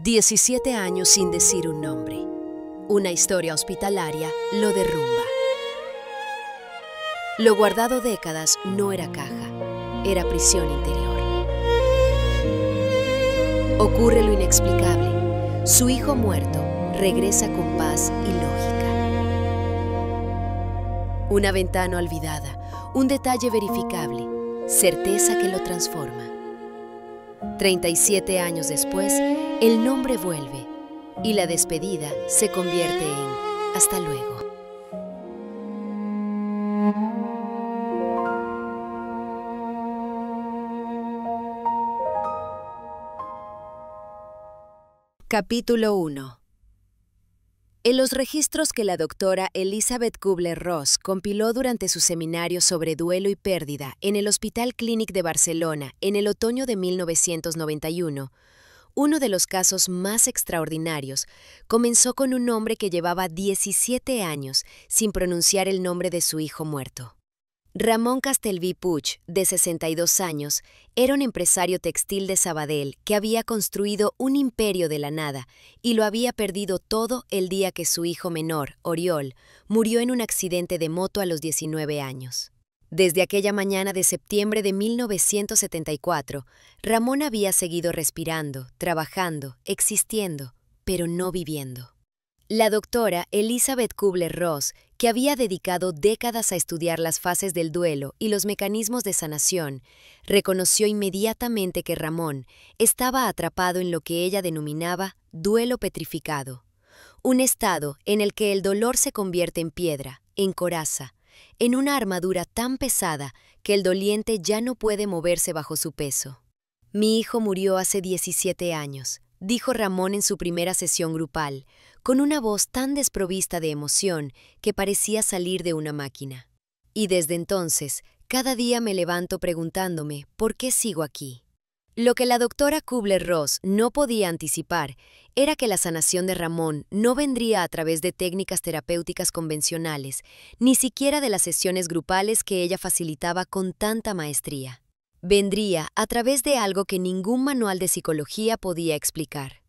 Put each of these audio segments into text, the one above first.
17 años sin decir un nombre. Una historia hospitalaria lo derrumba. Lo guardado décadas no era caja, era prisión interior. Ocurre lo inexplicable. Su hijo muerto regresa con paz y lógica. Una ventana olvidada, un detalle verificable, certeza que lo transforma. 37 años después, el nombre vuelve y la despedida se convierte en hasta luego. Capítulo 1. En los registros que la doctora Elizabeth Kubler-Ross compiló durante su seminario sobre duelo y pérdida en el Hospital Clínic de Barcelona en el otoño de 1991, uno de los casos más extraordinarios comenzó con un hombre que llevaba 17 años sin pronunciar el nombre de su hijo muerto. Ramón Castelví Puig, de 62 años, era un empresario textil de Sabadell que había construido un imperio de la nada y lo había perdido todo el día que su hijo menor, Oriol, murió en un accidente de moto a los 19 años. Desde aquella mañana de septiembre de 1974, Ramón había seguido respirando, trabajando, existiendo, pero no viviendo. La doctora Elizabeth Kubler-Ross, que había dedicado décadas a estudiar las fases del duelo y los mecanismos de sanación, reconoció inmediatamente que Ramón estaba atrapado en lo que ella denominaba duelo petrificado, un estado en el que el dolor se convierte en piedra, en coraza, en una armadura tan pesada que el doliente ya no puede moverse bajo su peso. «Mi hijo murió hace 17 años», dijo Ramón en su primera sesión grupal, con una voz tan desprovista de emoción que parecía salir de una máquina. «Y desde entonces, cada día me levanto preguntándome ¿por qué sigo aquí?». Lo que la doctora Kubler-Ross no podía anticipar era que la sanación de Ramón no vendría a través de técnicas terapéuticas convencionales, ni siquiera de las sesiones grupales que ella facilitaba con tanta maestría. Vendría a través de algo que ningún manual de psicología podía explicar.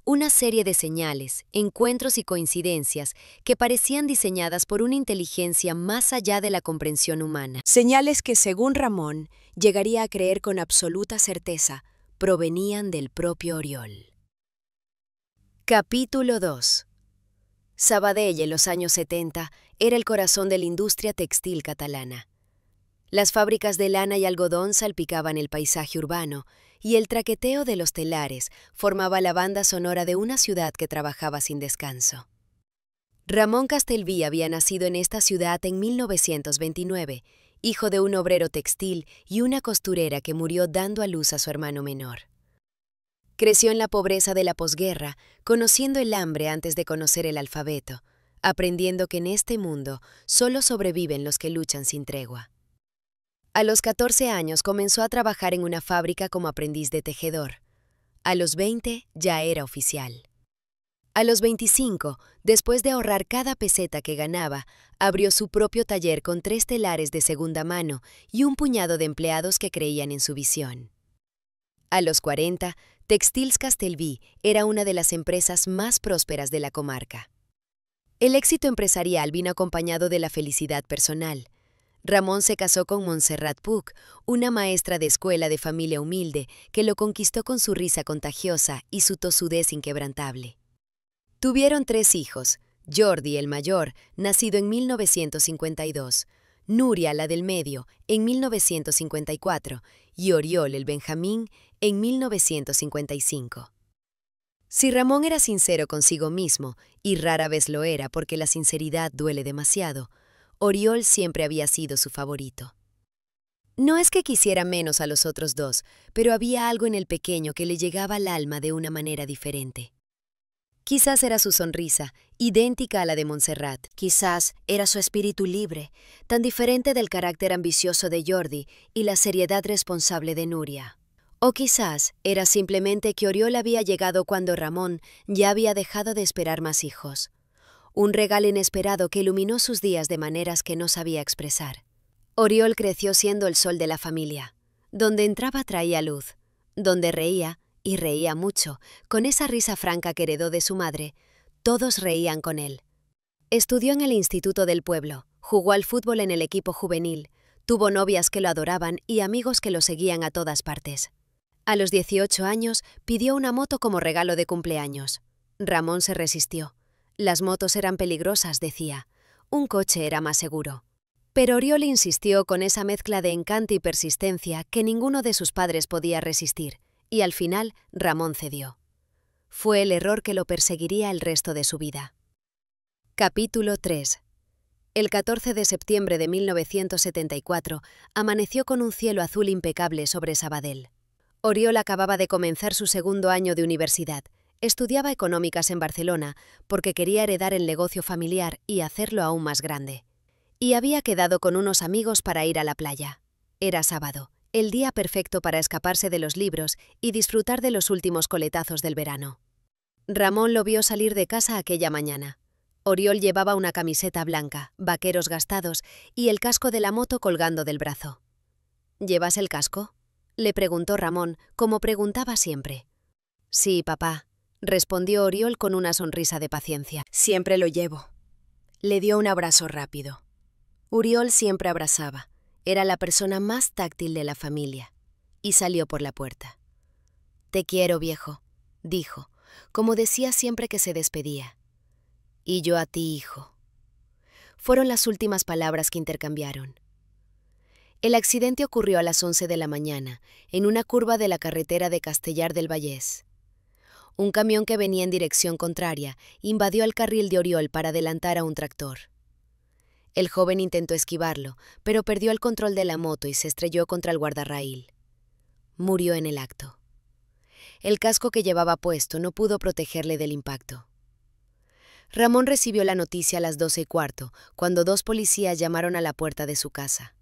Una serie de señales, encuentros y coincidencias que parecían diseñadas por una inteligencia más allá de la comprensión humana. Señales que, según Ramón, llegaría a creer con absoluta certeza, provenían del propio Oriol. Capítulo 2. Sabadell, en los años 70, era el corazón de la industria textil catalana. Las fábricas de lana y algodón salpicaban el paisaje urbano, y el traqueteo de los telares formaba la banda sonora de una ciudad que trabajaba sin descanso. Ramón Castelví había nacido en esta ciudad en 1929, hijo de un obrero textil y una costurera que murió dando a luz a su hermano menor. Creció en la pobreza de la posguerra, conociendo el hambre antes de conocer el alfabeto, aprendiendo que en este mundo solo sobreviven los que luchan sin tregua. A los 14 años comenzó a trabajar en una fábrica como aprendiz de tejedor. A los 20 ya era oficial. A los 25, después de ahorrar cada peseta que ganaba, abrió su propio taller con 3 telares de segunda mano y un puñado de empleados que creían en su visión. A los 40, Textils Castelví era una de las empresas más prósperas de la comarca. El éxito empresarial vino acompañado de la felicidad personal. Ramón se casó con Montserrat Puig, una maestra de escuela de familia humilde que lo conquistó con su risa contagiosa y su tosudez inquebrantable. Tuvieron 3 hijos: Jordi, el mayor, nacido en 1952, Nuria, la del medio, en 1954, y Oriol, el Benjamín, en 1955. Si Ramón era sincero consigo mismo, y rara vez lo era porque la sinceridad duele demasiado, Oriol siempre había sido su favorito. No es que quisiera menos a los otros dos, pero había algo en el pequeño que le llegaba al alma de una manera diferente. Quizás era su sonrisa, idéntica a la de Montserrat. Quizás era su espíritu libre, tan diferente del carácter ambicioso de Jordi y la seriedad responsable de Nuria. O quizás era simplemente que Oriol había llegado cuando Ramón ya había dejado de esperar más hijos. Un regalo inesperado que iluminó sus días de maneras que no sabía expresar. Oriol creció siendo el sol de la familia. Donde entraba traía luz, donde reía Y reía mucho, con esa risa franca que heredó de su madre. Todos reían con él. Estudió en el instituto del pueblo, jugó al fútbol en el equipo juvenil, tuvo novias que lo adoraban y amigos que lo seguían a todas partes. A los 18 años pidió una moto como regalo de cumpleaños. Ramón se resistió. Las motos eran peligrosas, decía. Un coche era más seguro. Pero Oriol insistió con esa mezcla de encanto y persistencia que ninguno de sus padres podía resistir, y al final Ramón cedió. Fue el error que lo perseguiría el resto de su vida. Capítulo 3. El 14 de septiembre de 1974 amaneció con un cielo azul impecable sobre Sabadell. Oriol acababa de comenzar su segundo año de universidad. Estudiaba económicas en Barcelona porque quería heredar el negocio familiar y hacerlo aún más grande. Y había quedado con unos amigos para ir a la playa. Era sábado, el día perfecto para escaparse de los libros y disfrutar de los últimos coletazos del verano. Ramón lo vio salir de casa aquella mañana. Oriol llevaba una camiseta blanca, vaqueros gastados y el casco de la moto colgando del brazo. ¿Llevas el casco?, le preguntó Ramón, como preguntaba siempre. Sí, papá, respondió Oriol con una sonrisa de paciencia. Siempre lo llevo. Le dio un abrazo rápido. Oriol siempre abrazaba. Era la persona más táctil de la familia. Y salió por la puerta. Te quiero, viejo, dijo, como decía siempre que se despedía. Y yo a ti, hijo. Fueron las últimas palabras que intercambiaron. El accidente ocurrió a las 11 de la mañana, en una curva de la carretera de Castellar del Vallès. Un camión que venía en dirección contraria invadió el carril de Oriol para adelantar a un tractor. El joven intentó esquivarlo, pero perdió el control de la moto y se estrelló contra el guardarraíl. Murió en el acto. El casco que llevaba puesto no pudo protegerle del impacto. Ramón recibió la noticia a las 12:15, cuando 2 policías llamaron a la puerta de su casa.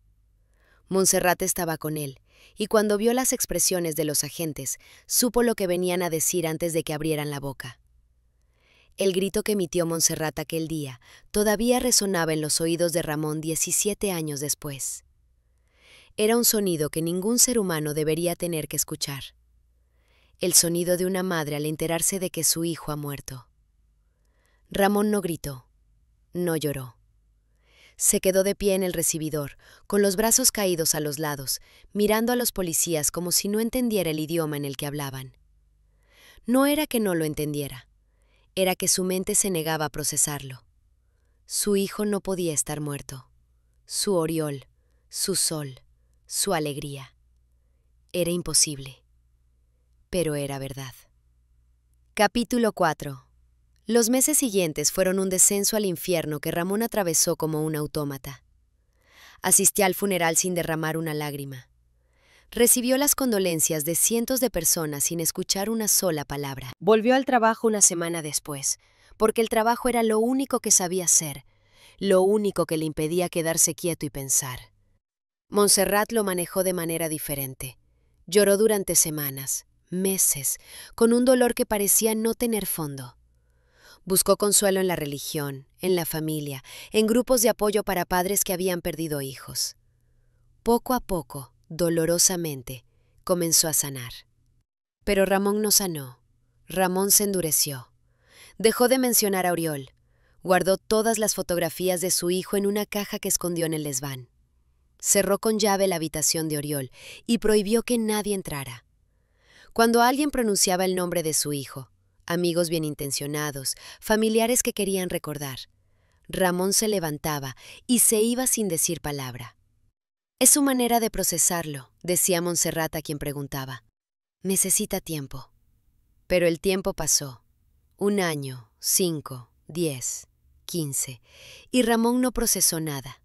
Montserrat estaba con él, y cuando vio las expresiones de los agentes, supo lo que venían a decir antes de que abrieran la boca. El grito que emitió Montserrat aquel día todavía resonaba en los oídos de Ramón 17 años después. Era un sonido que ningún ser humano debería tener que escuchar. El sonido de una madre al enterarse de que su hijo ha muerto. Ramón no gritó, no lloró. Se quedó de pie en el recibidor, con los brazos caídos a los lados, mirando a los policías como si no entendiera el idioma en el que hablaban. No era que no lo entendiera, era que su mente se negaba a procesarlo. Su hijo no podía estar muerto. Su Oriol, su sol, su alegría. Era imposible. Pero era verdad. Capítulo 4. Los meses siguientes fueron un descenso al infierno que Ramón atravesó como un autómata. Asistió al funeral sin derramar una lágrima. Recibió las condolencias de cientos de personas sin escuchar una sola palabra. Volvió al trabajo una semana después, porque el trabajo era lo único que sabía hacer, lo único que le impedía quedarse quieto y pensar. Montserrat lo manejó de manera diferente. Lloró durante semanas, meses, con un dolor que parecía no tener fondo. Buscó consuelo en la religión, en la familia, en grupos de apoyo para padres que habían perdido hijos. Poco a poco, dolorosamente, comenzó a sanar. Pero Ramón no sanó. Ramón se endureció. Dejó de mencionar a Oriol. Guardó todas las fotografías de su hijo en una caja que escondió en el desván. Cerró con llave la habitación de Oriol y prohibió que nadie entrara. Cuando alguien pronunciaba el nombre de su hijo, amigos bien intencionados, familiares que querían recordar, Ramón se levantaba y se iba sin decir palabra. Es su manera de procesarlo, decía Montserrat a quien preguntaba. Necesita tiempo. Pero el tiempo pasó. 1 año, 5, 10, 15, y Ramón no procesó nada.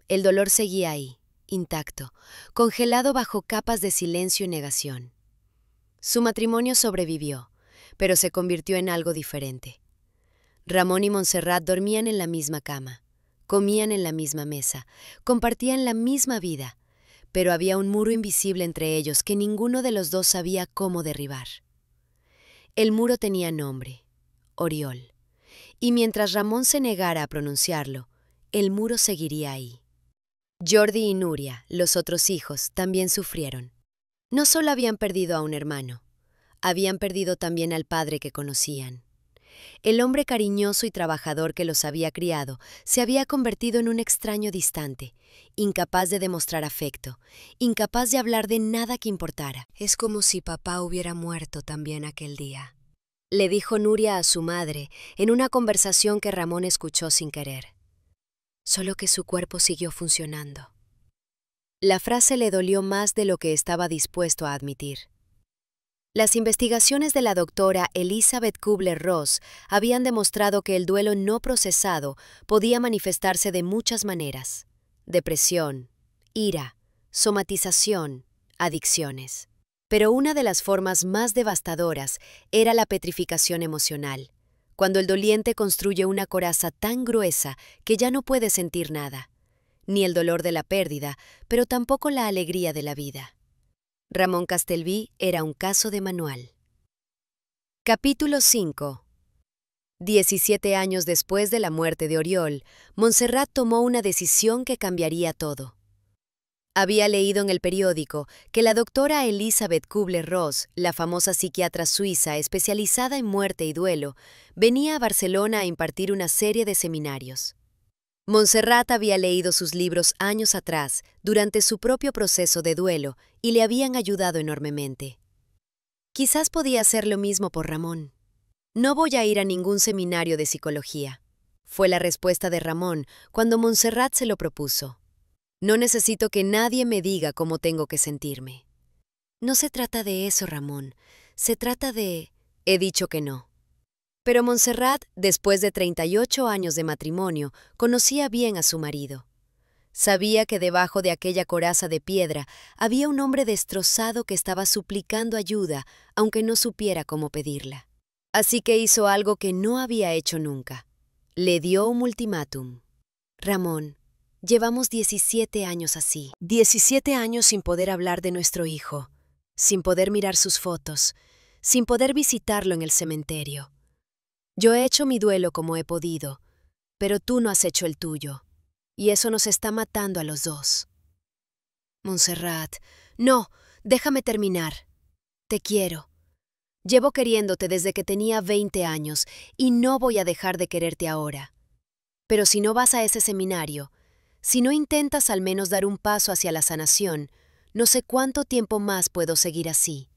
El dolor seguía ahí, intacto, congelado bajo capas de silencio y negación. Su matrimonio sobrevivió, pero se convirtió en algo diferente. Ramón y Montserrat dormían en la misma cama, comían en la misma mesa, compartían la misma vida, pero había un muro invisible entre ellos que ninguno de los dos sabía cómo derribar. El muro tenía nombre, Oriol, y mientras Ramón se negara a pronunciarlo, el muro seguiría ahí. Jordi y Nuria, los otros hijos, también sufrieron. No solo habían perdido a un hermano, habían perdido también al padre que conocían. El hombre cariñoso y trabajador que los había criado se había convertido en un extraño distante, incapaz de demostrar afecto, incapaz de hablar de nada que importara. «Es como si papá hubiera muerto también aquel día», le dijo Nuria a su madre en una conversación que Ramón escuchó sin querer. Solo que su cuerpo siguió funcionando. La frase le dolió más de lo que estaba dispuesto a admitir. Las investigaciones de la doctora Elizabeth Kubler-Ross habían demostrado que el duelo no procesado podía manifestarse de muchas maneras: depresión, ira, somatización, adicciones. Pero una de las formas más devastadoras era la petrificación emocional, cuando el doliente construye una coraza tan gruesa que ya no puede sentir nada, ni el dolor de la pérdida, pero tampoco la alegría de la vida. Ramón Castelví era un caso de manual. Capítulo 5. 17 años después de la muerte de Oriol, Montserrat tomó una decisión que cambiaría todo. Había leído en el periódico que la doctora Elizabeth Kubler-Ross, la famosa psiquiatra suiza especializada en muerte y duelo, venía a Barcelona a impartir una serie de seminarios. Montserrat había leído sus libros años atrás, durante su propio proceso de duelo, y le habían ayudado enormemente. Quizás podía hacer lo mismo por Ramón. «No voy a ir a ningún seminario de psicología», fue la respuesta de Ramón cuando Montserrat se lo propuso. «No necesito que nadie me diga cómo tengo que sentirme». «No se trata de eso, Ramón. Se trata de...» «He dicho que no». Pero Montserrat, después de 38 años de matrimonio, conocía bien a su marido. Sabía que debajo de aquella coraza de piedra había un hombre destrozado que estaba suplicando ayuda, aunque no supiera cómo pedirla. Así que hizo algo que no había hecho nunca. Le dio un ultimátum. «Ramón, llevamos 17 años así. 17 años sin poder hablar de nuestro hijo, sin poder mirar sus fotos, sin poder visitarlo en el cementerio. Yo he hecho mi duelo como he podido, pero tú no has hecho el tuyo, y eso nos está matando a los dos». «Montserrat, no, déjame terminar. Te quiero. Llevo queriéndote desde que tenía 20 años y no voy a dejar de quererte ahora. Pero si no vas a ese seminario, si no intentas al menos dar un paso hacia la sanación, no sé cuánto tiempo más puedo seguir así».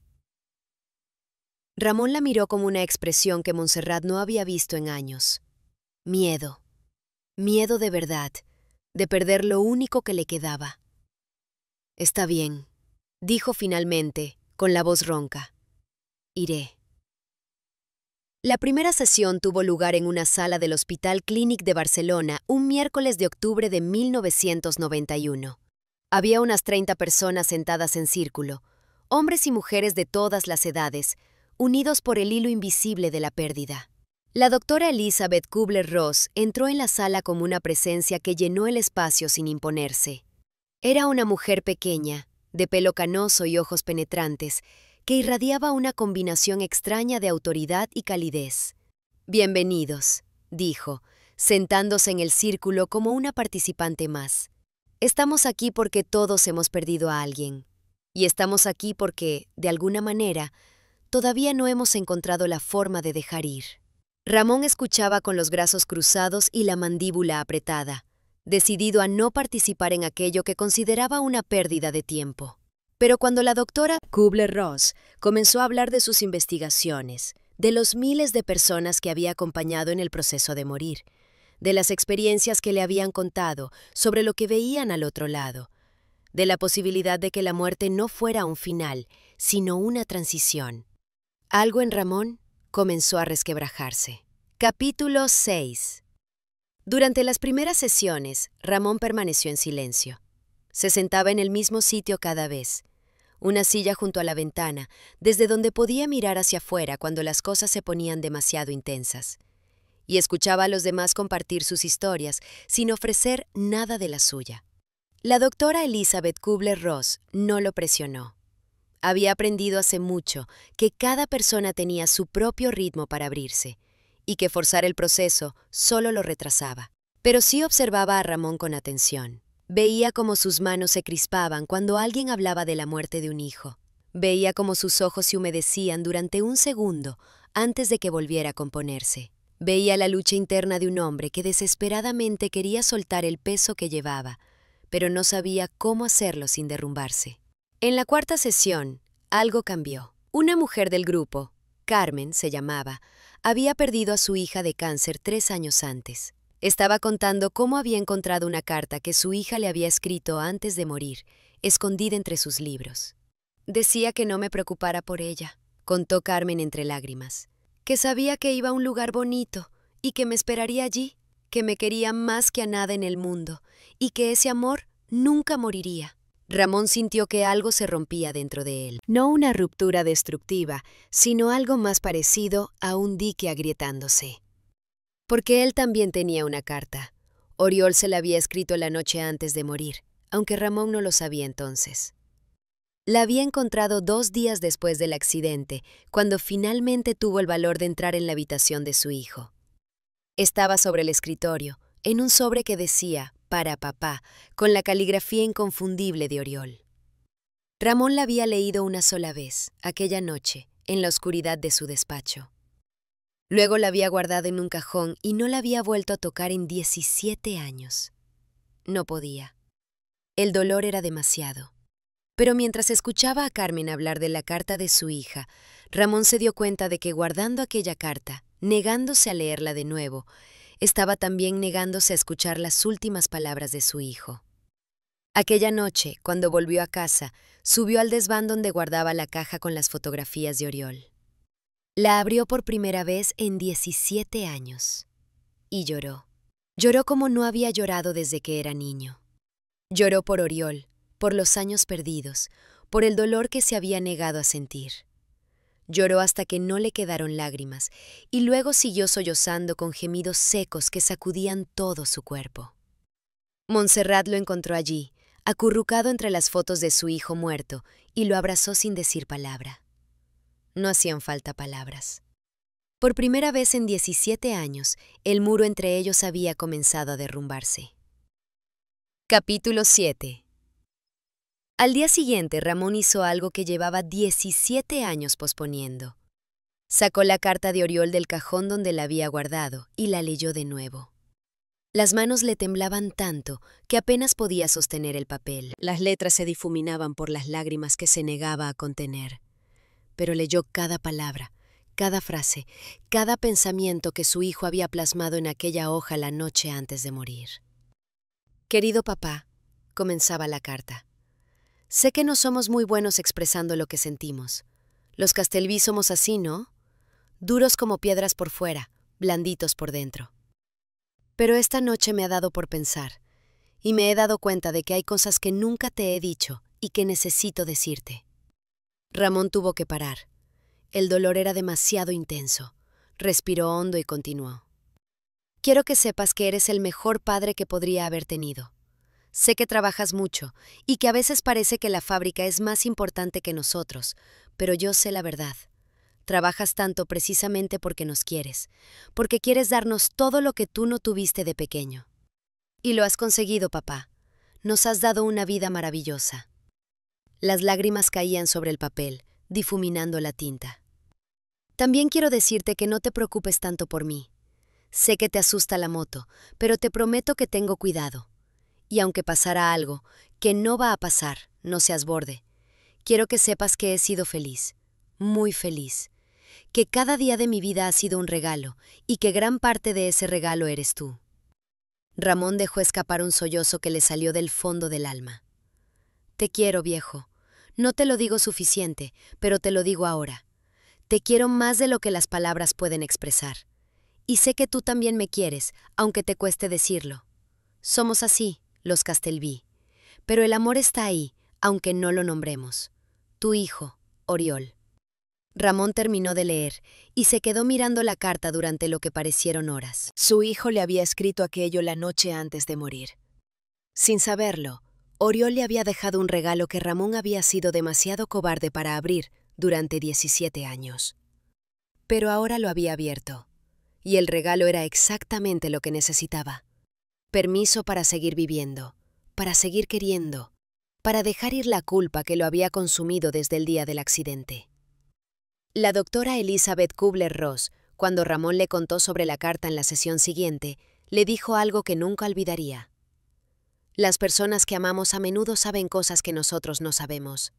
Ramón la miró con una expresión que Montserrat no había visto en años. Miedo. Miedo de verdad, de perder lo único que le quedaba. «Está bien», dijo finalmente, con la voz ronca. «Iré». La primera sesión tuvo lugar en una sala del Hospital Clínic de Barcelona un miércoles de octubre de 1991. Había unas 30 personas sentadas en círculo, hombres y mujeres de todas las edades, unidos por el hilo invisible de la pérdida. La doctora Elizabeth Kubler-Ross entró en la sala como una presencia que llenó el espacio sin imponerse. Era una mujer pequeña, de pelo canoso y ojos penetrantes, que irradiaba una combinación extraña de autoridad y calidez. «Bienvenidos», dijo, sentándose en el círculo como una participante más. «Estamos aquí porque todos hemos perdido a alguien. Y estamos aquí porque, de alguna manera, todavía no hemos encontrado la forma de dejar ir». Ramón escuchaba con los brazos cruzados y la mandíbula apretada, decidido a no participar en aquello que consideraba una pérdida de tiempo. Pero cuando la doctora Kubler-Ross comenzó a hablar de sus investigaciones, de los miles de personas que había acompañado en el proceso de morir, de las experiencias que le habían contado sobre lo que veían al otro lado, de la posibilidad de que la muerte no fuera un final, sino una transición, algo en Ramón comenzó a resquebrajarse. Capítulo 6. Durante las primeras sesiones, Ramón permaneció en silencio. Se sentaba en el mismo sitio cada vez, una silla junto a la ventana, desde donde podía mirar hacia afuera cuando las cosas se ponían demasiado intensas, y escuchaba a los demás compartir sus historias sin ofrecer nada de la suya. La doctora Elizabeth Kubler-Ross no lo presionó. Había aprendido hace mucho que cada persona tenía su propio ritmo para abrirse, y que forzar el proceso solo lo retrasaba. Pero sí observaba a Ramón con atención. Veía cómo sus manos se crispaban cuando alguien hablaba de la muerte de un hijo. Veía como sus ojos se humedecían durante un segundo antes de que volviera a componerse. Veía la lucha interna de un hombre que desesperadamente quería soltar el peso que llevaba, pero no sabía cómo hacerlo sin derrumbarse. En la cuarta sesión, algo cambió. Una mujer del grupo, Carmen se llamaba, había perdido a su hija de cáncer 3 años antes. Estaba contando cómo había encontrado una carta que su hija le había escrito antes de morir, escondida entre sus libros. Decía que no me preocupara por ella, contó Carmen entre lágrimas, que sabía que iba a un lugar bonito y que me esperaría allí, que me quería más que a nada en el mundo y que ese amor nunca moriría. Ramón sintió que algo se rompía dentro de él. No una ruptura destructiva, sino algo más parecido a un dique agrietándose. Porque él también tenía una carta. Oriol se la había escrito la noche antes de morir, aunque Ramón no lo sabía entonces. La había encontrado 2 días después del accidente, cuando finalmente tuvo el valor de entrar en la habitación de su hijo. Estaba sobre el escritorio, en un sobre que decía «Para papá», con la caligrafía inconfundible de Oriol. Ramón la había leído una sola vez, aquella noche, en la oscuridad de su despacho. Luego la había guardado en un cajón y no la había vuelto a tocar en 17 años. No podía. El dolor era demasiado. Pero mientras escuchaba a Carmen hablar de la carta de su hija, Ramón se dio cuenta de que guardando aquella carta, negándose a leerla de nuevo, estaba también negándose a escuchar las últimas palabras de su hijo. Aquella noche, cuando volvió a casa, subió al desván donde guardaba la caja con las fotografías de Oriol. La abrió por primera vez en 17 años. Y lloró. Lloró como no había llorado desde que era niño. Lloró por Oriol, por los años perdidos, por el dolor que se había negado a sentir. Lloró hasta que no le quedaron lágrimas, y luego siguió sollozando con gemidos secos que sacudían todo su cuerpo. Montserrat lo encontró allí, acurrucado entre las fotos de su hijo muerto, y lo abrazó sin decir palabra. No hacían falta palabras. Por primera vez en 17 años, el muro entre ellos había comenzado a derrumbarse. Capítulo 7. Al día siguiente, Ramón hizo algo que llevaba 17 años posponiendo. Sacó la carta de Oriol del cajón donde la había guardado y la leyó de nuevo. Las manos le temblaban tanto que apenas podía sostener el papel. Las letras se difuminaban por las lágrimas que se negaba a contener. Pero leyó cada palabra, cada frase, cada pensamiento que su hijo había plasmado en aquella hoja la noche antes de morir. «Querido papá», comenzaba la carta, «sé que no somos muy buenos expresando lo que sentimos. Los Castelví somos así, ¿no? Duros como piedras por fuera, blanditos por dentro. Pero esta noche me ha dado por pensar, y me he dado cuenta de que hay cosas que nunca te he dicho y que necesito decirte». Ramón tuvo que parar. El dolor era demasiado intenso. Respiró hondo y continuó. «Quiero que sepas que eres el mejor padre que podría haber tenido. Sé que trabajas mucho y que a veces parece que la fábrica es más importante que nosotros, pero yo sé la verdad. Trabajas tanto precisamente porque nos quieres, porque quieres darnos todo lo que tú no tuviste de pequeño. Y lo has conseguido, papá. Nos has dado una vida maravillosa». Las lágrimas caían sobre el papel, difuminando la tinta. «También quiero decirte que no te preocupes tanto por mí. Sé que te asusta la moto, pero te prometo que tengo cuidado. Y aunque pasara algo, que no va a pasar, no seas borde. Quiero que sepas que he sido feliz, muy feliz, que cada día de mi vida ha sido un regalo y que gran parte de ese regalo eres tú». Ramón dejó escapar un sollozo que le salió del fondo del alma. «Te quiero, viejo. No te lo digo suficiente, pero te lo digo ahora. Te quiero más de lo que las palabras pueden expresar. Y sé que tú también me quieres, aunque te cueste decirlo. Somos así, los Castelví. Pero el amor está ahí, aunque no lo nombremos. Tu hijo, Oriol». Ramón terminó de leer y se quedó mirando la carta durante lo que parecieron horas. Su hijo le había escrito aquello la noche antes de morir. Sin saberlo, Oriol le había dejado un regalo que Ramón había sido demasiado cobarde para abrir durante 17 años. Pero ahora lo había abierto, y el regalo era exactamente lo que necesitaba. Permiso para seguir viviendo, para seguir queriendo, para dejar ir la culpa que lo había consumido desde el día del accidente. La doctora Elizabeth Kubler-Ross, cuando Ramón le contó sobre la carta en la sesión siguiente, le dijo algo que nunca olvidaría. Las personas que amamos a menudo saben cosas que nosotros no sabemos.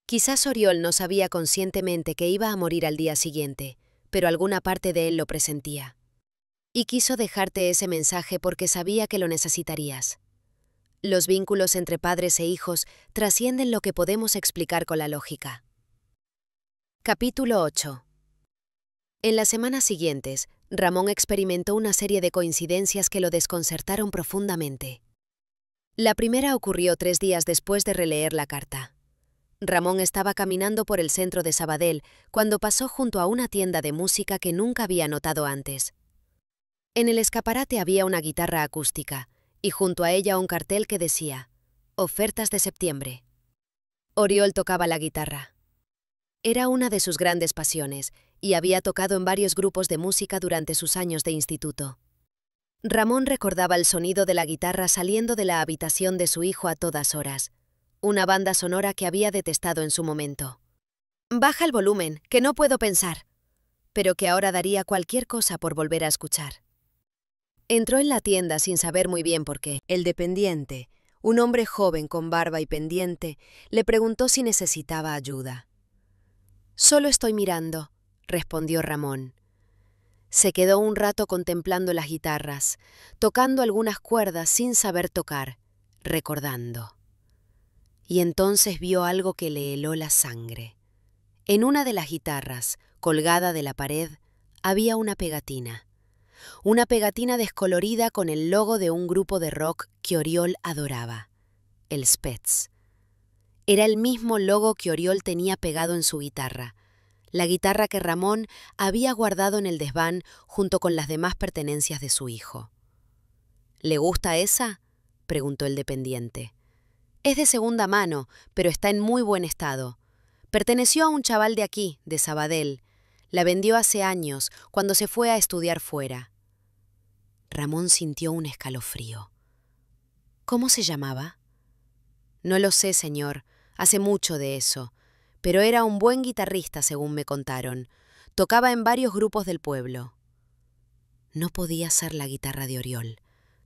Quizás Oriol no sabía conscientemente que iba a morir al día siguiente, pero alguna parte de él lo presentía. Y quiso dejarte ese mensaje porque sabía que lo necesitarías. Los vínculos entre padres e hijos trascienden lo que podemos explicar con la lógica. Capítulo 8. En las semanas siguientes, Ramón experimentó una serie de coincidencias que lo desconcertaron profundamente. La primera ocurrió 3 días después de releer la carta. Ramón estaba caminando por el centro de Sabadell cuando pasó junto a una tienda de música que nunca había notado antes. En el escaparate había una guitarra acústica y junto a ella un cartel que decía «Ofertas de septiembre». Oriol tocaba la guitarra. Era una de sus grandes pasiones y había tocado en varios grupos de música durante sus años de instituto. Ramón recordaba el sonido de la guitarra saliendo de la habitación de su hijo a todas horas, una banda sonora que había detestado en su momento. «Baja el volumen, que no puedo pensar», pero que ahora daría cualquier cosa por volver a escuchar. Entró en la tienda sin saber muy bien por qué. El dependiente, un hombre joven con barba y pendiente, le preguntó si necesitaba ayuda. «Solo estoy mirando», respondió Ramón. Se quedó un rato contemplando las guitarras, tocando algunas cuerdas sin saber tocar, recordando. Y entonces vio algo que le heló la sangre. En una de las guitarras, colgada de la pared, había una pegatina descolorida con el logo de un grupo de rock que Oriol adoraba, el Spets. Era el mismo logo que Oriol tenía pegado en su guitarra, la guitarra que Ramón había guardado en el desván junto con las demás pertenencias de su hijo. «¿Le gusta esa?», preguntó el dependiente. «Es de segunda mano, pero está en muy buen estado. Perteneció a un chaval de aquí, de Sabadell. La vendió hace años, cuando se fue a estudiar fuera». Ramón sintió un escalofrío. «¿Cómo se llamaba?». «No lo sé, señor. Hace mucho de eso. Pero era un buen guitarrista, según me contaron. Tocaba en varios grupos del pueblo». No podía ser la guitarra de Oriol.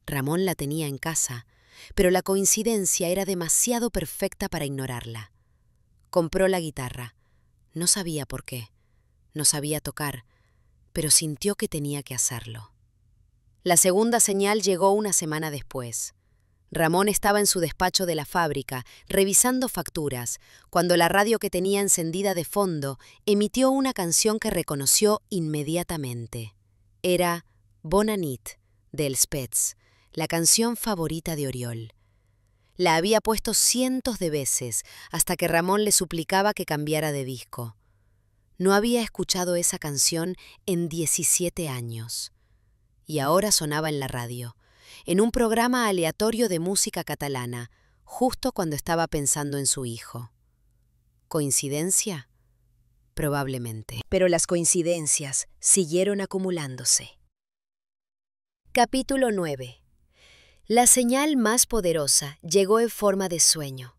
Ramón la tenía en casa, pero la coincidencia era demasiado perfecta para ignorarla. Compró la guitarra. No sabía por qué. No sabía tocar, pero sintió que tenía que hacerlo. La segunda señal llegó una semana después. Ramón estaba en su despacho de la fábrica, revisando facturas, cuando la radio que tenía encendida de fondo emitió una canción que reconoció inmediatamente. Era «Bona nit», del Spets, la canción favorita de Oriol. La había puesto cientos de veces, hasta que Ramón le suplicaba que cambiara de disco. No había escuchado esa canción en 17 años. Y ahora sonaba en la radio, en un programa aleatorio de música catalana, justo cuando estaba pensando en su hijo. ¿Coincidencia? Probablemente. Pero las coincidencias siguieron acumulándose. Capítulo 9. La señal más poderosa llegó en forma de sueño.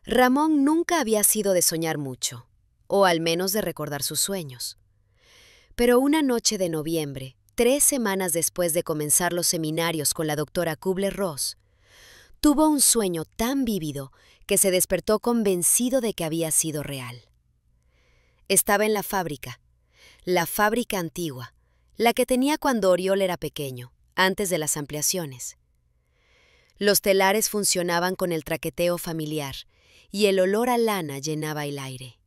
Ramón nunca había sido de soñar mucho, o al menos de recordar sus sueños. Pero una noche de noviembre, 3 semanas después de comenzar los seminarios con la doctora Kubler-Ross, tuvo un sueño tan vívido que se despertó convencido de que había sido real. Estaba en la fábrica antigua, la que tenía cuando Oriol era pequeño, antes de las ampliaciones. Los telares funcionaban con el traqueteo familiar y el olor a lana llenaba el aire.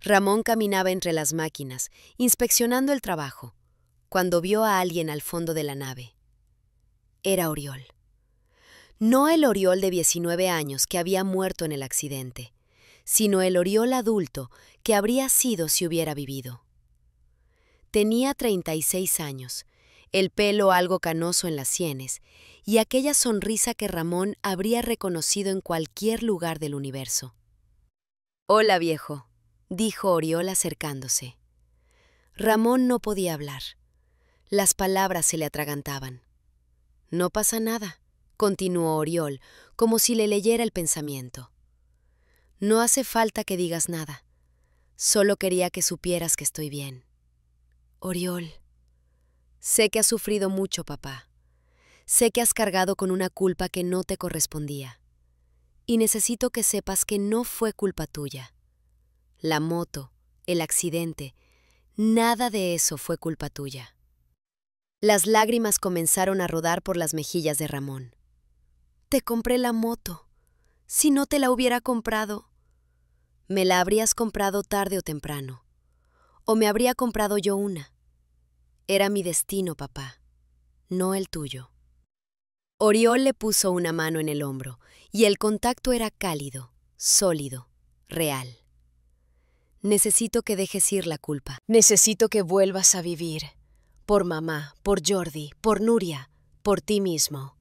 Ramón caminaba entre las máquinas, inspeccionando el trabajo, cuando vio a alguien al fondo de la nave. Era Oriol. No el Oriol de 19 años que había muerto en el accidente, sino el Oriol adulto que habría sido si hubiera vivido. Tenía 36 años, el pelo algo canoso en las sienes y aquella sonrisa que Ramón habría reconocido en cualquier lugar del universo. «Hola, viejo», dijo Oriol acercándose. Ramón no podía hablar. Las palabras se le atragantaban. «No pasa nada», continuó Oriol, como si le leyera el pensamiento. No hace falta que digas nada. Solo quería que supieras que estoy bien. Oriol, sé que has sufrido mucho, papá. Sé que has cargado con una culpa que no te correspondía. Y necesito que sepas que no fue culpa tuya. La moto, el accidente, nada de eso fue culpa tuya. Las lágrimas comenzaron a rodar por las mejillas de Ramón. Te compré la moto. Si no te la hubiera comprado, me la habrías comprado tarde o temprano. O me habría comprado yo una. Era mi destino, papá, no el tuyo. Oriol le puso una mano en el hombro, y el contacto era cálido, sólido, real. Necesito que dejes ir la culpa. Necesito que vuelvas a vivir. Por mamá, por Jordi, por Nuria, por ti mismo.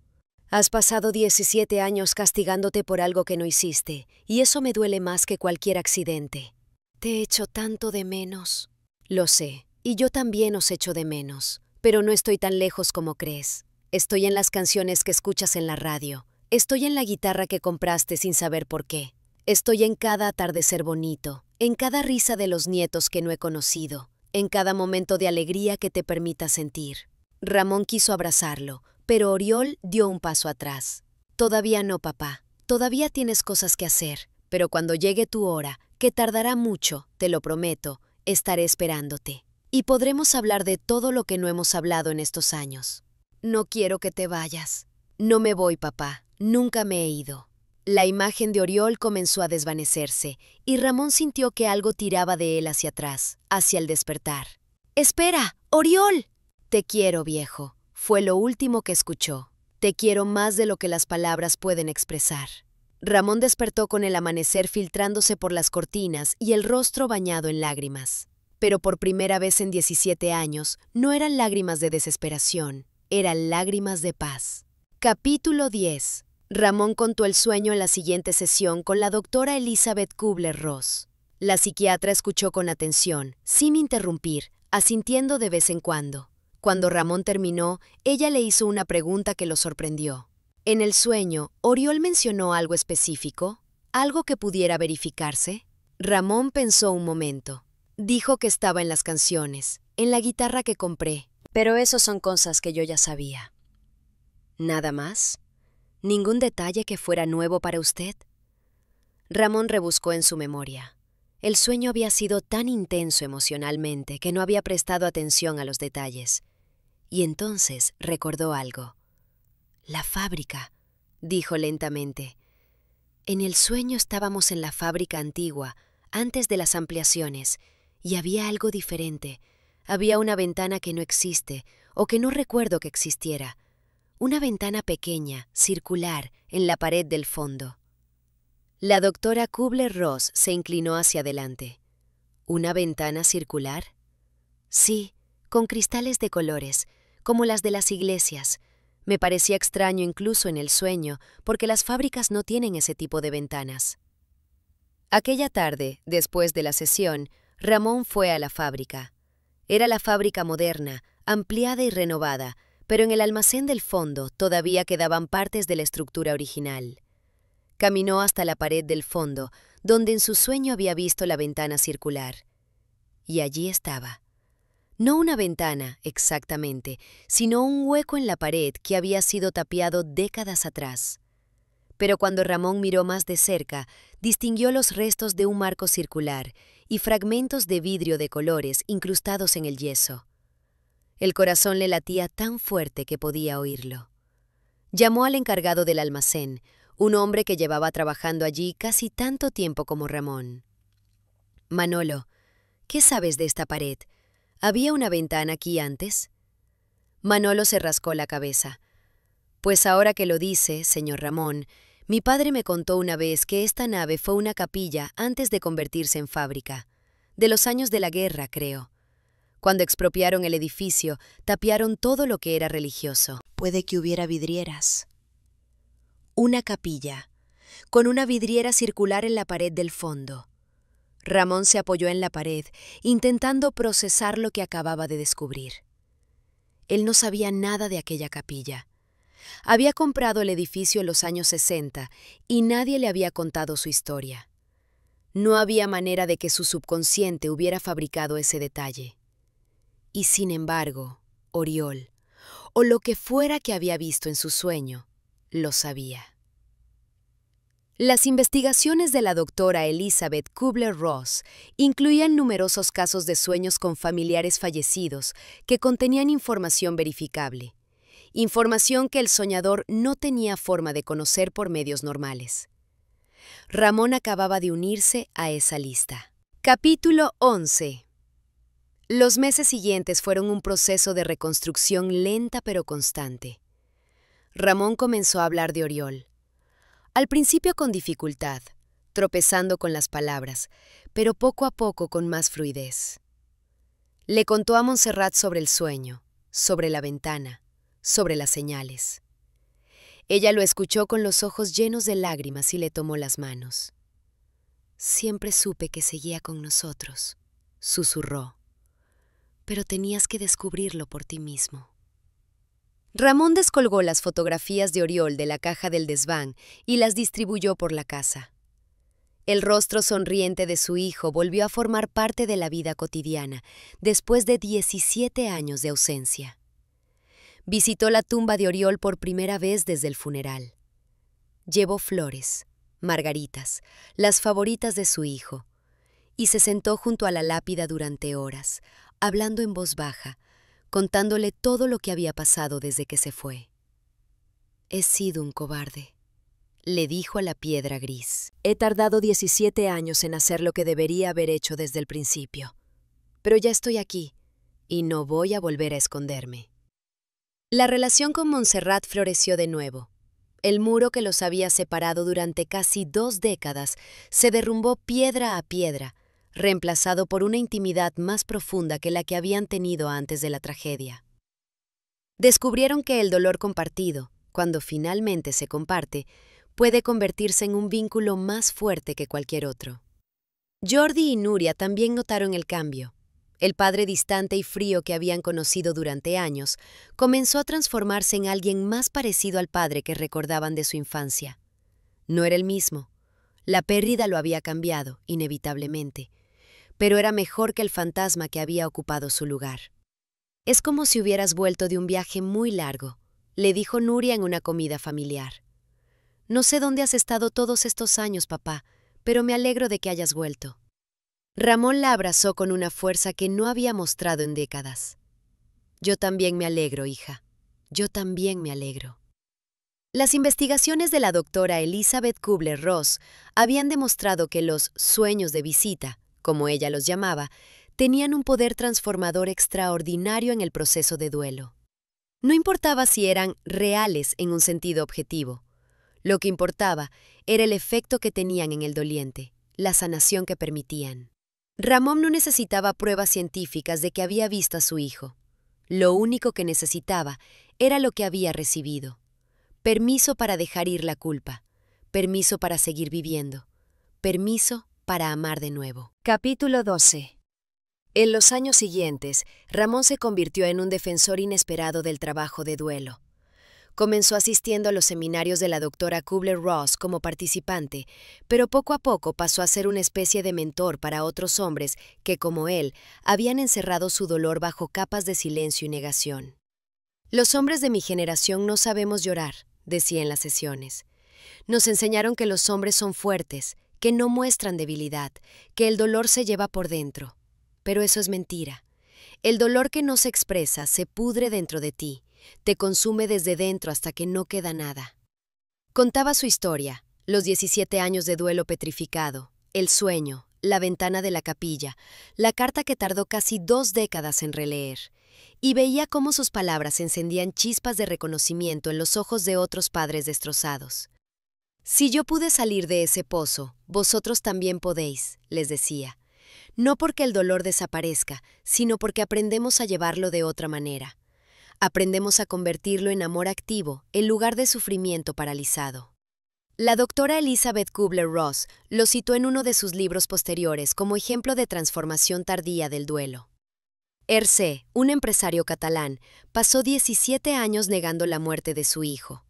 Has pasado 17 años castigándote por algo que no hiciste, y eso me duele más que cualquier accidente. Te echo tanto de menos. Lo sé, y yo también os echo de menos, pero no estoy tan lejos como crees. Estoy en las canciones que escuchas en la radio. Estoy en la guitarra que compraste sin saber por qué. Estoy en cada atardecer bonito, en cada risa de los nietos que no he conocido, en cada momento de alegría que te permita sentir. Ramón quiso abrazarlo, pero Oriol dio un paso atrás. Todavía no, papá. Todavía tienes cosas que hacer, pero cuando llegue tu hora, que tardará mucho, te lo prometo, estaré esperándote. Y podremos hablar de todo lo que no hemos hablado en estos años. No quiero que te vayas. No me voy, papá. Nunca me he ido. La imagen de Oriol comenzó a desvanecerse, y Ramón sintió que algo tiraba de él hacia atrás, hacia el despertar. ¡Espera! ¡Oriol! Te quiero, viejo. Fue lo último que escuchó. Te quiero más de lo que las palabras pueden expresar. Ramón despertó con el amanecer filtrándose por las cortinas y el rostro bañado en lágrimas. Pero por primera vez en 17 años, no eran lágrimas de desesperación, eran lágrimas de paz. Capítulo 10. Ramón contó el sueño en la siguiente sesión con la doctora Elizabeth Kubler-Ross. La psiquiatra escuchó con atención, sin interrumpir, asintiendo de vez en cuando. Cuando Ramón terminó, ella le hizo una pregunta que lo sorprendió. En el sueño, ¿Oriol mencionó algo específico? ¿Algo que pudiera verificarse? Ramón pensó un momento. Dijo que estaba en las canciones, en la guitarra que compré, pero eso son cosas que yo ya sabía. ¿Nada más? ¿Ningún detalle que fuera nuevo para usted? Ramón rebuscó en su memoria. El sueño había sido tan intenso emocionalmente que no había prestado atención a los detalles. Y entonces recordó algo. La fábrica, dijo lentamente. En el sueño estábamos en la fábrica antigua, antes de las ampliaciones, y había algo diferente. Había una ventana que no existe, o que no recuerdo que existiera. Una ventana pequeña, circular, en la pared del fondo. La doctora Kubler-Ross se inclinó hacia adelante. ¿Una ventana circular? Sí, con cristales de colores, como las de las iglesias. Me parecía extraño incluso en el sueño, porque las fábricas no tienen ese tipo de ventanas. Aquella tarde, después de la sesión, Ramón fue a la fábrica. Era la fábrica moderna, ampliada y renovada, pero en el almacén del fondo todavía quedaban partes de la estructura original. Caminó hasta la pared del fondo, donde en su sueño había visto la ventana circular. Y allí estaba. No una ventana, exactamente, sino un hueco en la pared que había sido tapiado décadas atrás. Pero cuando Ramón miró más de cerca, distinguió los restos de un marco circular y fragmentos de vidrio de colores incrustados en el yeso. El corazón le latía tan fuerte que podía oírlo. Llamó al encargado del almacén, un hombre que llevaba trabajando allí casi tanto tiempo como Ramón. Manolo, ¿qué sabes de esta pared? ¿Había una ventana aquí antes? Manolo se rascó la cabeza. Pues ahora que lo dice, señor Ramón, mi padre me contó una vez que esta nave fue una capilla antes de convertirse en fábrica. De los años de la guerra, creo. Cuando expropiaron el edificio, tapiaron todo lo que era religioso. Puede que hubiera vidrieras. Una capilla, con una vidriera circular en la pared del fondo. Ramón se apoyó en la pared, intentando procesar lo que acababa de descubrir. Él no sabía nada de aquella capilla. Había comprado el edificio en los años 60 y nadie le había contado su historia. No había manera de que su subconsciente hubiera fabricado ese detalle. Y sin embargo, Oriol, o lo que fuera que había visto en su sueño, lo sabía. Las investigaciones de la doctora Elizabeth Kubler-Ross incluían numerosos casos de sueños con familiares fallecidos que contenían información verificable, información que el soñador no tenía forma de conocer por medios normales. Ramón acababa de unirse a esa lista. Capítulo 11. Los meses siguientes fueron un proceso de reconstrucción lenta pero constante. Ramón comenzó a hablar de Oriol. Al principio con dificultad, tropezando con las palabras, pero poco a poco con más fluidez. Le contó a Montserrat sobre el sueño, sobre la ventana, sobre las señales. Ella lo escuchó con los ojos llenos de lágrimas y le tomó las manos. «Siempre supe que seguía con nosotros», susurró. «Pero tenías que descubrirlo por ti mismo». Ramón descolgó las fotografías de Oriol de la caja del desván y las distribuyó por la casa. El rostro sonriente de su hijo volvió a formar parte de la vida cotidiana después de 17 años de ausencia. Visitó la tumba de Oriol por primera vez desde el funeral. Llevó flores, margaritas, las favoritas de su hijo, y se sentó junto a la lápida durante horas, hablando en voz baja, contándole todo lo que había pasado desde que se fue. «He sido un cobarde», le dijo a la piedra gris. «He tardado 17 años en hacer lo que debería haber hecho desde el principio. Pero ya estoy aquí, y no voy a volver a esconderme». La relación con Montserrat floreció de nuevo. El muro que los había separado durante casi 2 décadas se derrumbó piedra a piedra, reemplazado por una intimidad más profunda que la que habían tenido antes de la tragedia. Descubrieron que el dolor compartido, cuando finalmente se comparte, puede convertirse en un vínculo más fuerte que cualquier otro. Jordi y Nuria también notaron el cambio. El padre distante y frío que habían conocido durante años comenzó a transformarse en alguien más parecido al padre que recordaban de su infancia. No era el mismo. La pérdida lo había cambiado, inevitablemente, pero era mejor que el fantasma que había ocupado su lugar. «Es como si hubieras vuelto de un viaje muy largo», le dijo Nuria en una comida familiar. «No sé dónde has estado todos estos años, papá, pero me alegro de que hayas vuelto». Ramón la abrazó con una fuerza que no había mostrado en décadas. «Yo también me alegro, hija. Yo también me alegro». Las investigaciones de la doctora Elizabeth Kubler-Ross habían demostrado que los sueños de visita, como ella los llamaba, tenían un poder transformador extraordinario en el proceso de duelo. No importaba si eran reales en un sentido objetivo. Lo que importaba era el efecto que tenían en el doliente, la sanación que permitían. Ramón no necesitaba pruebas científicas de que había visto a su hijo. Lo único que necesitaba era lo que había recibido. Permiso para dejar ir la culpa, permiso para seguir viviendo, permiso para amar de nuevo. Capítulo 12. En los años siguientes, Ramón se convirtió en un defensor inesperado del trabajo de duelo. Comenzó asistiendo a los seminarios de la doctora Kubler-Ross como participante, pero poco a poco pasó a ser una especie de mentor para otros hombres que, como él, habían encerrado su dolor bajo capas de silencio y negación. «Los hombres de mi generación no sabemos llorar», decía en las sesiones. «Nos enseñaron que los hombres son fuertes, que no muestran debilidad, que el dolor se lleva por dentro. Pero eso es mentira. El dolor que no se expresa se pudre dentro de ti, te consume desde dentro hasta que no queda nada». Contaba su historia, los 17 años de duelo petrificado, el sueño, la ventana de la capilla, la carta que tardó casi 2 décadas en releer, y veía cómo sus palabras encendían chispas de reconocimiento en los ojos de otros padres destrozados. «Si yo pude salir de ese pozo, vosotros también podéis», les decía. No porque el dolor desaparezca, sino porque aprendemos a llevarlo de otra manera. Aprendemos a convertirlo en amor activo en lugar de sufrimiento paralizado. La doctora Elizabeth Kubler-Ross lo citó en uno de sus libros posteriores como ejemplo de transformación tardía del duelo. Hercé, un empresario catalán, pasó 17 años negando la muerte de su hijo.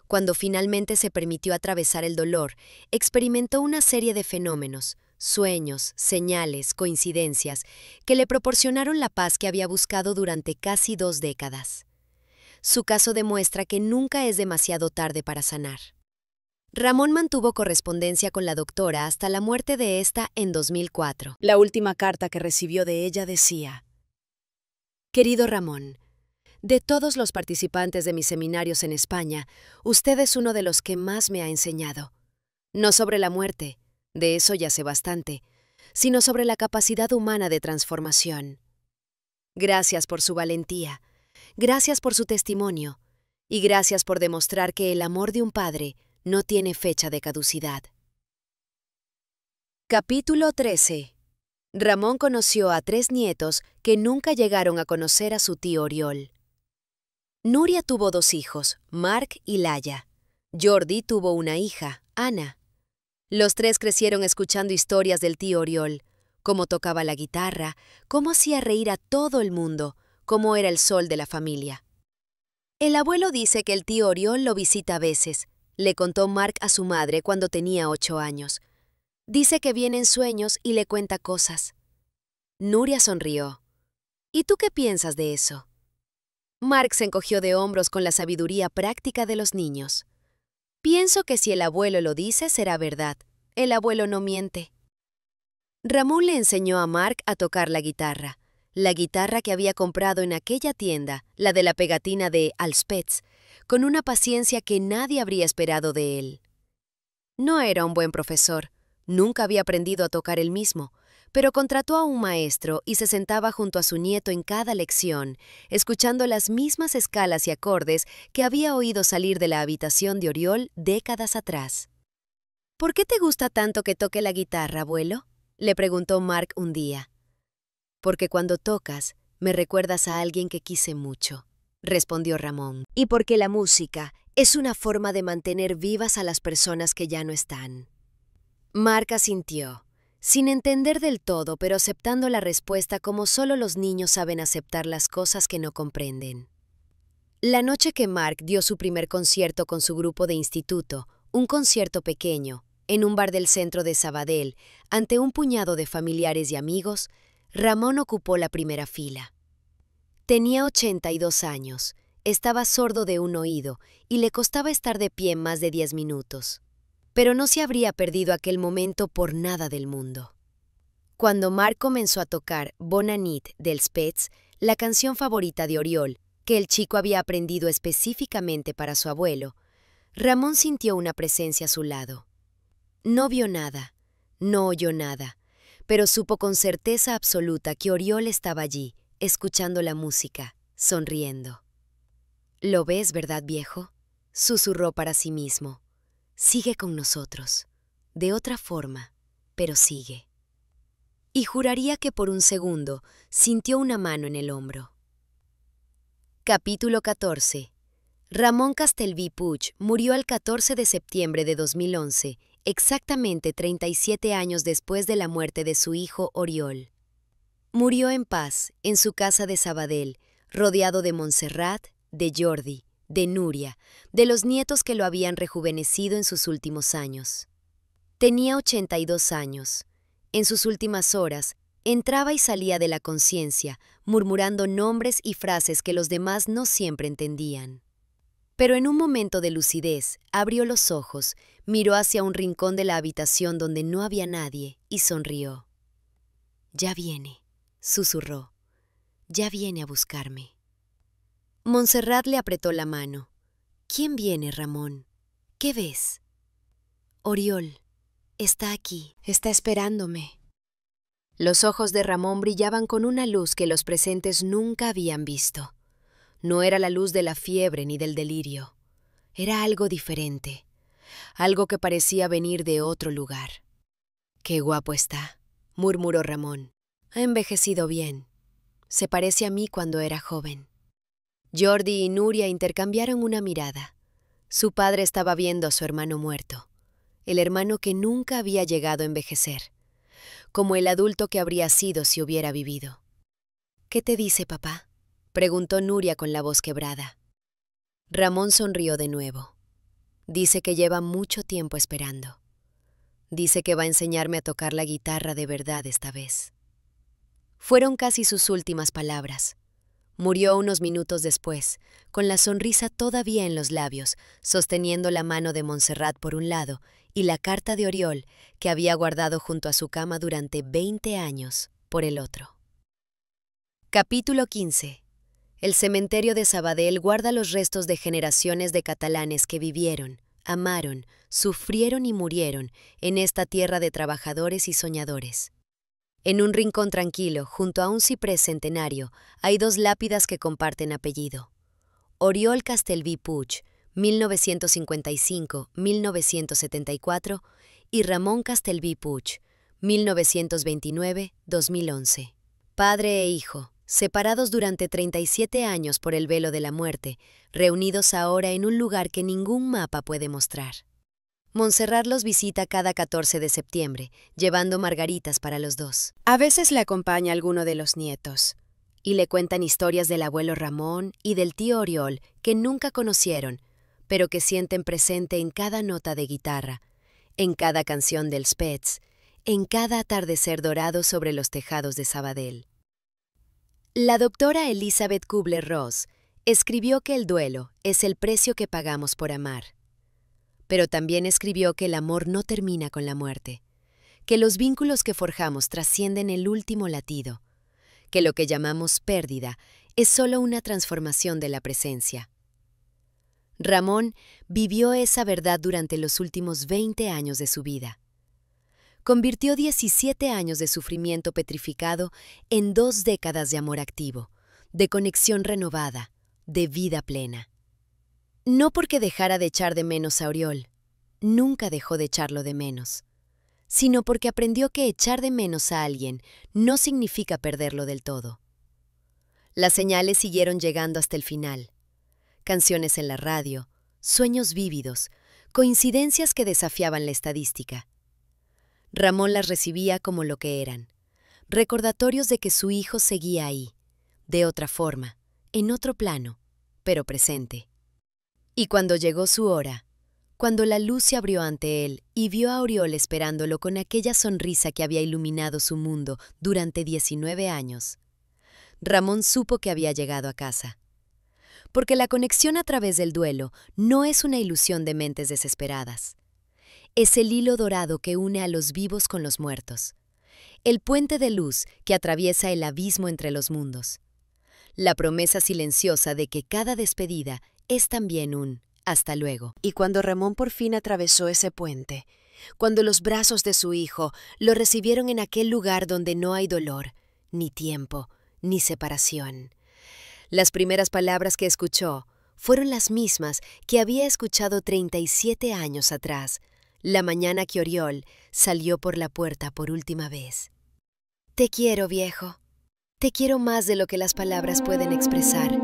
Cuando finalmente se permitió atravesar el dolor, experimentó una serie de fenómenos, sueños, señales, coincidencias, que le proporcionaron la paz que había buscado durante casi 2 décadas. Su caso demuestra que nunca es demasiado tarde para sanar. Ramón mantuvo correspondencia con la doctora hasta la muerte de esta en 2004. La última carta que recibió de ella decía: Querido Ramón, de todos los participantes de mis seminarios en España, usted es uno de los que más me ha enseñado. No sobre la muerte, de eso ya sé bastante, sino sobre la capacidad humana de transformación. Gracias por su valentía, gracias por su testimonio, y gracias por demostrar que el amor de un padre no tiene fecha de caducidad. Capítulo 13. Ramón conoció a 3 nietos que nunca llegaron a conocer a su tío Oriol. Nuria tuvo 2 hijos, Marc y Laia. Jordi tuvo una hija, Ana. Los 3 crecieron escuchando historias del tío Oriol, cómo tocaba la guitarra, cómo hacía reír a todo el mundo, cómo era el sol de la familia. El abuelo dice que el tío Oriol lo visita a veces, le contó Marc a su madre cuando tenía 8 años. Dice que viene en sueños y le cuenta cosas. Nuria sonrió. ¿Y tú qué piensas de eso? Marc se encogió de hombros con la sabiduría práctica de los niños. Pienso que si el abuelo lo dice, será verdad. El abuelo no miente. Ramón le enseñó a Marc a tocar la guitarra que había comprado en aquella tienda, la de la pegatina de Alspets, con una paciencia que nadie habría esperado de él. No era un buen profesor, nunca había aprendido a tocar él mismo, pero contrató a un maestro y se sentaba junto a su nieto en cada lección, escuchando las mismas escalas y acordes que había oído salir de la habitación de Oriol décadas atrás. ¿Por qué te gusta tanto que toque la guitarra, abuelo?, le preguntó Marc un día. Porque cuando tocas, me recuerdas a alguien que quise mucho, respondió Ramón. Y porque la música es una forma de mantener vivas a las personas que ya no están. Marc asintió, sin entender del todo, pero aceptando la respuesta como solo los niños saben aceptar las cosas que no comprenden. La noche que Marc dio su primer concierto con su grupo de instituto, un concierto pequeño, en un bar del centro de Sabadell, ante un puñado de familiares y amigos, Ramón ocupó la primera fila. Tenía 82 años, estaba sordo de un oído y le costaba estar de pie más de 10 minutos. Pero no se habría perdido aquel momento por nada del mundo. Cuando Marc comenzó a tocar Bona nit dels Pets, la canción favorita de Oriol, que el chico había aprendido específicamente para su abuelo, Ramón sintió una presencia a su lado. No vio nada, no oyó nada, pero supo con certeza absoluta que Oriol estaba allí, escuchando la música, sonriendo. «¿Lo ves, verdad, viejo?», susurró para sí mismo. «Sigue con nosotros. De otra forma, pero sigue». Y juraría que por un segundo sintió una mano en el hombro. Capítulo 14. Ramón Castelví Puig murió el 14 de septiembre de 2011, exactamente 37 años después de la muerte de su hijo Oriol. Murió en paz, en su casa de Sabadell, rodeado de Montserrat, de Jordi, de Nuria, de los nietos que lo habían rejuvenecido en sus últimos años. Tenía 82 años. En sus últimas horas, entraba y salía de la conciencia, murmurando nombres y frases que los demás no siempre entendían. Pero en un momento de lucidez, abrió los ojos, miró hacia un rincón de la habitación donde no había nadie y sonrió. «Ya viene», susurró. «Ya viene a buscarme». Montserrat le apretó la mano. «¿Quién viene, Ramón? ¿Qué ves?» «Oriol. Está aquí. Está esperándome». Los ojos de Ramón brillaban con una luz que los presentes nunca habían visto. No era la luz de la fiebre ni del delirio. Era algo diferente, algo que parecía venir de otro lugar. «Qué guapo está», murmuró Ramón. «Ha envejecido bien. Se parece a mí cuando era joven». Jordi y Nuria intercambiaron una mirada. Su padre estaba viendo a su hermano muerto, el hermano que nunca había llegado a envejecer, como el adulto que habría sido si hubiera vivido. ¿Qué te dice, papá?, preguntó Nuria con la voz quebrada. Ramón sonrió de nuevo. Dice que lleva mucho tiempo esperando. Dice que va a enseñarme a tocar la guitarra de verdad esta vez. Fueron casi sus últimas palabras. Murió unos minutos después, con la sonrisa todavía en los labios, sosteniendo la mano de Montserrat por un lado y la carta de Oriol, que había guardado junto a su cama durante 20 años, por el otro. Capítulo 15. El cementerio de Sabadell guarda los restos de generaciones de catalanes que vivieron, amaron, sufrieron y murieron en esta tierra de trabajadores y soñadores. En un rincón tranquilo, junto a un ciprés centenario, hay dos lápidas que comparten apellido. Oriol Castelví Puig, 1955-1974, y Ramón Castelví Puig, 1929-2011. Padre e hijo, separados durante 37 años por el velo de la muerte, reunidos ahora en un lugar que ningún mapa puede mostrar. Montserrat los visita cada 14 de septiembre, llevando margaritas para los dos. A veces le acompaña alguno de los nietos, y le cuentan historias del abuelo Ramón y del tío Oriol que nunca conocieron, pero que sienten presente en cada nota de guitarra, en cada canción del Spets, en cada atardecer dorado sobre los tejados de Sabadell. La doctora Elizabeth Kubler-Ross escribió que el duelo es el precio que pagamos por amar. Pero también escribió que el amor no termina con la muerte, que los vínculos que forjamos trascienden el último latido, que lo que llamamos pérdida es solo una transformación de la presencia. Ramón vivió esa verdad durante los últimos 20 años de su vida. Convirtió 17 años de sufrimiento petrificado en 2 décadas de amor activo, de conexión renovada, de vida plena. No porque dejara de echar de menos a Oriol, nunca dejó de echarlo de menos, sino porque aprendió que echar de menos a alguien no significa perderlo del todo. Las señales siguieron llegando hasta el final. Canciones en la radio, sueños vívidos, coincidencias que desafiaban la estadística. Ramón las recibía como lo que eran, recordatorios de que su hijo seguía ahí, de otra forma, en otro plano, pero presente. Y cuando llegó su hora, cuando la luz se abrió ante él y vio a Oriol esperándolo con aquella sonrisa que había iluminado su mundo durante 19 años, Ramón supo que había llegado a casa. Porque la conexión a través del duelo no es una ilusión de mentes desesperadas. Es el hilo dorado que une a los vivos con los muertos, el puente de luz que atraviesa el abismo entre los mundos, la promesa silenciosa de que cada despedida es también un hasta luego. Y cuando Ramón por fin atravesó ese puente, cuando los brazos de su hijo lo recibieron en aquel lugar donde no hay dolor, ni tiempo, ni separación, las primeras palabras que escuchó fueron las mismas que había escuchado 37 años atrás, la mañana que Oriol salió por la puerta por última vez. Te quiero, viejo. Te quiero más de lo que las palabras pueden expresar.